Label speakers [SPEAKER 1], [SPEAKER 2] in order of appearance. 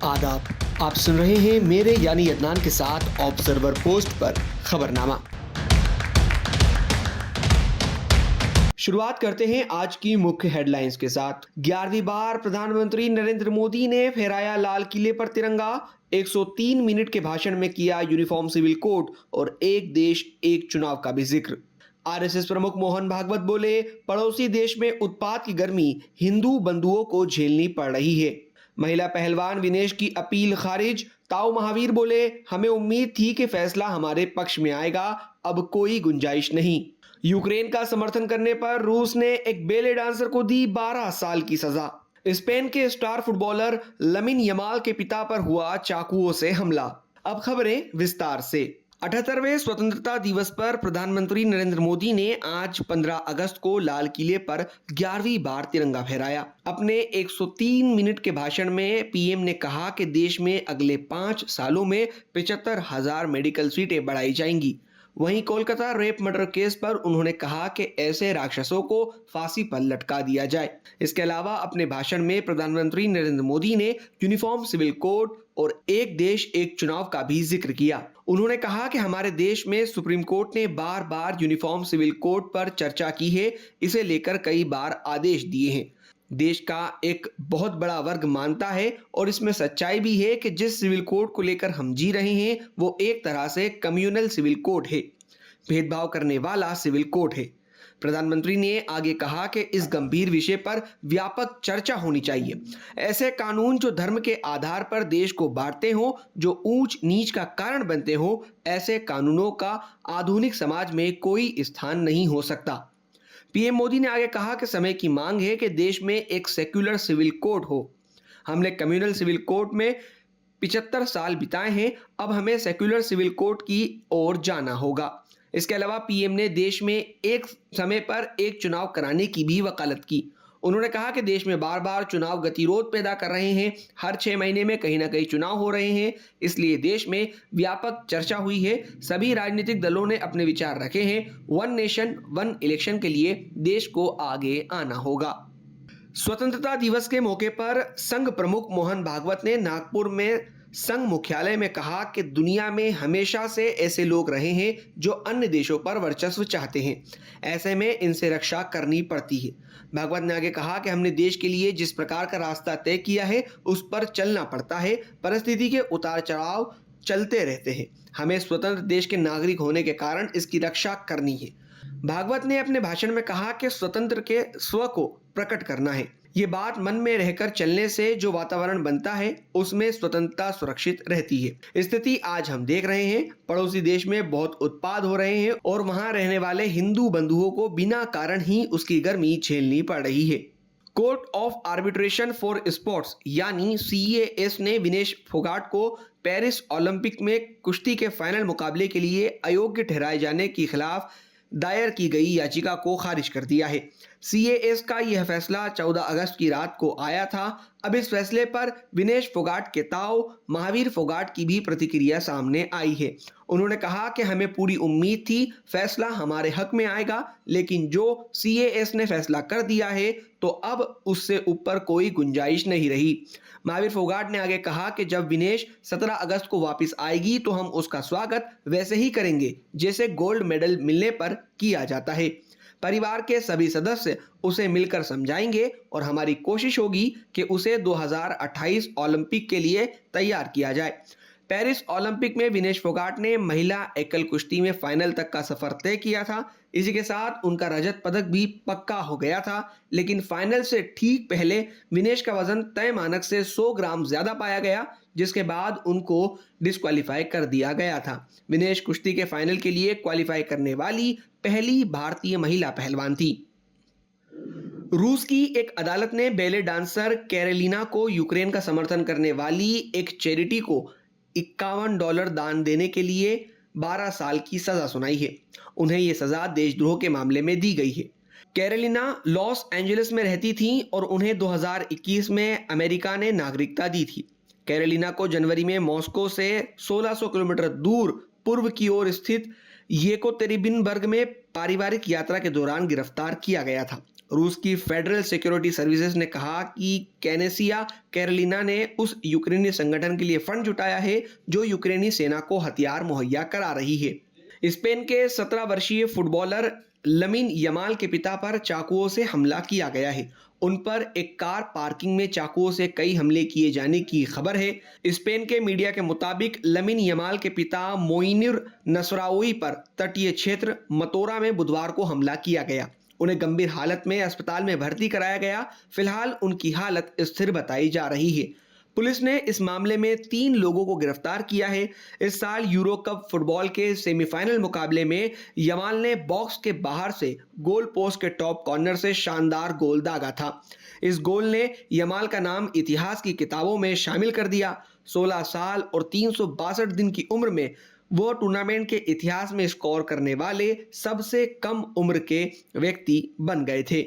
[SPEAKER 1] आदाब। आप सुन रहे हैं मेरे यानी अदनान के साथ ऑब्जर्वर पोस्ट पर खबरनामा। शुरुआत करते हैं आज की मुख्य हेडलाइंस के साथ। 11वीं बार प्रधानमंत्री नरेंद्र मोदी ने फहराया लाल किले पर तिरंगा। 103 मिनट के भाषण में किया यूनिफॉर्म सिविल कोड और एक देश एक चुनाव का भी जिक्र। आरएसएस प्रमुख मोहन भागवत बोले, पड़ोसी देश में उत्पात की गर्मी हिंदू बंधुओं को झेलनी पड़ रही है। महिला पहलवान विनेश की अपील खारिज। ताऊ महावीर बोले, हमें उम्मीद थी कि फैसला हमारे पक्ष में आएगा, अब कोई गुंजाइश नहीं। यूक्रेन का समर्थन करने पर रूस ने एक बेले डांसर को दी 12 साल की सजा। स्पेन के स्टार फुटबॉलर लमिन यमाल के पिता पर हुआ चाकुओं से हमला। अब खबरें विस्तार से। 78वें स्वतंत्रता दिवस पर प्रधानमंत्री नरेंद्र मोदी ने आज 15 अगस्त को लाल किले पर 11वीं बार तिरंगा फहराया। अपने 103 मिनट के भाषण में पीएम ने कहा कि देश में अगले 5 सालों में 75,000 मेडिकल सीटें बढ़ाई जाएंगी। वहीं कोलकाता रेप मर्डर केस पर उन्होंने कहा कि ऐसे राक्षसों को फांसी पर लटका दिया जाए। इसके अलावा अपने भाषण में प्रधानमंत्री नरेंद्र मोदी ने यूनिफॉर्म सिविल कोड और एक देश एक चुनाव का भी जिक्र किया। उन्होंने कहा कि हमारे देश में सुप्रीम कोर्ट ने बार बार यूनिफॉर्म सिविल कोड पर चर्चा की है, इसे लेकर कई बार आदेश दिए हैं। देश का एक बहुत बड़ा वर्ग मानता है और इसमें सच्चाई भी है कि जिस सिविल कोड को लेकर हम जी रहे हैं वो एक तरह से कम्युनल सिविल कोड है, भेदभाव करने वाला सिविल कोड है। प्रधानमंत्री ने आगे कहा कि इस गंभीर विषय पर व्यापक चर्चा होनी चाहिए। ऐसे कानून जो धर्म के आधार पर देश को बांटते हों, जो ऊंच नीच का कारण बनते हों, ऐसे कानूनों का आधुनिक समाज में कोई स्थान नहीं हो सकता। पीएम मोदी ने आगे कहा कि समय की मांग है कि देश में एक सेक्युलर सिविल कोड हो। हमने कम्युनल सिविल कोड में 75 साल बिताए हैं, अब हमें सेक्युलर सिविल कोड की ओर जाना होगा। इसके अलावा पीएम ने देश में एक समय पर एक चुनाव कराने की भी वकालत की। उन्होंने कहा कि देश में बार बार चुनाव गतिरोध पैदा कर रहे हैं, हर 6 महीने में कहीं ना कहीं चुनाव हो रहे हैं, इसलिए देश में व्यापक चर्चा हुई है। सभी राजनीतिक दलों ने अपने विचार रखे हैं। वन नेशन वन इलेक्शन के लिए देश को आगे आना होगा। स्वतंत्रता दिवस के मौके पर संघ प्रमुख मोहन भागवत ने नागपुर में संघ मुख्यालय में कहा कि दुनिया में हमेशा से ऐसे लोग रहे हैं जो अन्य देशों पर वर्चस्व चाहते हैं, ऐसे में इनसे रक्षा करनी पड़ती है। भागवत ने आगे कहा कि हमने देश के लिए जिस प्रकार का रास्ता तय किया है उस पर चलना पड़ता है। परिस्थिति के उतार चढ़ाव चलते रहते हैं, हमें स्वतंत्र देश के नागरिक होने के कारण इसकी रक्षा करनी है। भागवत ने अपने भाषण में कहा कि स्वतंत्र के स्व को प्रकट करना है। ये बात मन में रहकर चलने से जो वातावरण बनता है उसमें स्वतंत्रता सुरक्षित रहती है। स्थिति आज हम देख रहे हैं, पड़ोसी देश में बहुत उत्पाद हो रहे हैं और वहां रहने वाले हिंदू बंधुओं को बिना कारण ही उसकी गर्मी झेलनी पड़ रही है। Court of arbitration for sports यानी CAS ने विनेश फोगाट को पेरिस ओलंपिक में कुश्ती के फाइनल मुकाबले के लिए अयोग्य ठहराए जाने के खिलाफ दायर की गई याचिका को खारिज कर दिया है। CAS का यह फैसला 14 अगस्त की रात को आया था। अब इस फैसले पर विनेश फोगाट के ताऊ महावीर फोगाट की भी प्रतिक्रिया सामने आई है। उन्होंने कहा कि हमें पूरी उम्मीद थी फैसला हमारे हक में आएगा, लेकिन जो CAS ने फैसला कर दिया है तो अब उससे ऊपर कोई गुंजाइश नहीं रही। महावीर फोगाट ने आगे कहा कि जब विनेश 17 अगस्त को वापस आएगी तो हम उसका स्वागत वैसे ही करेंगे जैसे गोल्ड मेडल मिलने पर किया जाता है। परिवार के सभी सदस्य उसे मिलकर समझाएंगे और हमारी कोशिश होगी कि उसे 2028 ओलंपिक के लिए तैयार किया जाए। पेरिस ओलंपिक में विनेश फोगाट ने महिला एकल कुश्ती में फाइनल तक का सफर तय किया था। इसी के साथ उनका रजत पदक भी पक्का हो गया था, लेकिन फाइनल से ठीक पहले विनेश का वजन तय मानक से 100 ग्राम ज्यादा पाया गया, जिसके बाद उनको डिस्क्वालीफाई कर दिया गया था। विनेश कुश्ती के फाइनल के लिए क्वालिफाई करने वाली पहली भारतीय महिला पहलवान थी। रूस की एक अदालत ने बेले डांसर कैरेलिना को यूक्रेन का समर्थन करने वाली एक चैरिटी को $51 दान देने के लिए 12 साल की सजा सुनाई है। उन्हें यह सजा देशद्रोह के मामले में दी गई है। कैरोलिना लॉस एंजलिस में रहती थी और उन्हें 2021 में अमेरिका ने नागरिकता दी थी। कैरोलिना को जनवरी में मॉस्को से 1600 किलोमीटर दूर पूर्व की ओर स्थित येकोतेरिनबर्ग में पारिवारिक यात्रा के दौरान गिरफ्तार किया गया था। रूस की फेडरल सिक्योरिटी सर्विसेज ने कहा कि कैनेसिया कैरोलिना ने उस यूक्रेनी संगठन के लिए फंड जुटाया है जो यूक्रेनी सेना को हथियार मुहैया करा रही है। स्पेन के 17 वर्षीय फुटबॉलर लमीन यमाल के पिता पर चाकुओं से हमला किया गया है। उन पर एक कार पार्किंग में चाकुओं से कई हमले किए जाने की खबर है। स्पेन के मीडिया के मुताबिक लमीन यमाल के पिता मोइनुर नसराउई पर तटीय क्षेत्र मतोरा में बुधवार को हमला किया गया। उन्हें गंभीर हालत में अस्पताल में भर्ती कराया गया। फिलहाल उनकी हालत स्थिर बताई जा रही है। पुलिस ने इस मामले में 3 लोगों को गिरफ्तार किया है। इस साल यूरो कप फुटबॉल के सेमीफाइनल मुकाबले में यमाल ने बॉक्स के बाहर से गोल पोस्ट के टॉप कॉर्नर से शानदार गोल दागा था। इस गोल ने यमाल का नाम इतिहास की किताबों में शामिल कर दिया। 16 साल और 362 दिन की उम्र में वो टूर्नामेंट के इतिहास में स्कोर करने वाले सबसे कम उम्र के व्यक्ति बन गए थे।